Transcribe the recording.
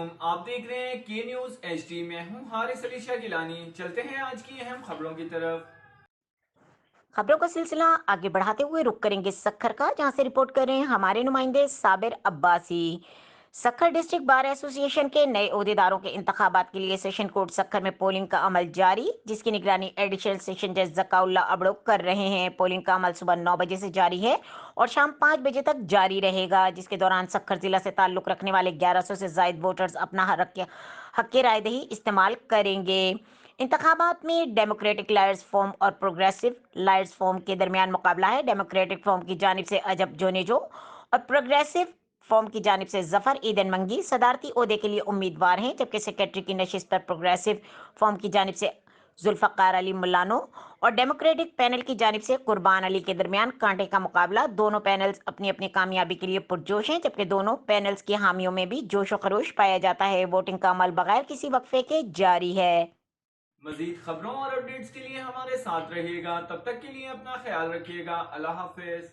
علیکم، آپ دیکھ رہے ہیں کے نیوز ایچ ڈی۔ میں ہوں حارث علی شاہ گیلانی۔ چلتے ہیں آج کی اہم خبروں کی طرف۔ خبروں کا سلسلہ آگے بڑھاتے ہوئے رک کریں گے سکھر کا، جہاں سے رپورٹ کر رہے ہیں ہمارے نمائندے صابر عباسی۔ سکھر ڈسٹرکٹ بار ایسوسی ایشن کے نئے عہدیداروں کے انتخابات کے لیے سیشن کورٹ سکھر میں پولنگ کا عمل جاری، جس کی نگرانی ایڈیشنل سیشن جج ذکاء اللہ ابڑو کر رہے ہیں۔ پولنگ کا عمل صبح 9 بجے سے جاری ہے اور شام 5 بجے تک جاری رہے گا، جس کے دوران سکھر ضلع سے تعلق رکھنے والے 1100 سے زائد ووٹرز اپنا حق رائے دہی استعمال کریں گے۔ انتخابات میں ڈیموکریٹک لائرز فورم اور پروگریسو لائرز فورم کے درمیان مقابلہ ہے۔ ڈیموکریٹک فورم کی جانب سے عجب جونیجو اور پروگریسو فورم کی جانب سے ظفر ایدن منگی صدارتی عہدے کے لیے امیدوار ہیں، جبکہ سیکرٹری کی نشست پر پروگریسو فورم کی جانب سے ذوالفقار علی ملانو اور ڈیموکریٹک پینل کی جانب سے قربان علی کے درمیان کانٹے کا مقابلہ۔ دونوں پینلز اپنی اپنی کامیابی کے لیے پرجوش ہیں، جبکہ دونوں پینلز کے حامیوں میں بھی جوش و خروش پایا جاتا ہے۔ ووٹنگ کا عمل بغیر کسی وقفے کے جاری ہے۔ مزید خبروں اور اپڈیٹس کے لیے ہمارے ساتھ رہیے گا، تب تک کے لیے اپنا خیال رکھیے گا۔ اللہ حافظ۔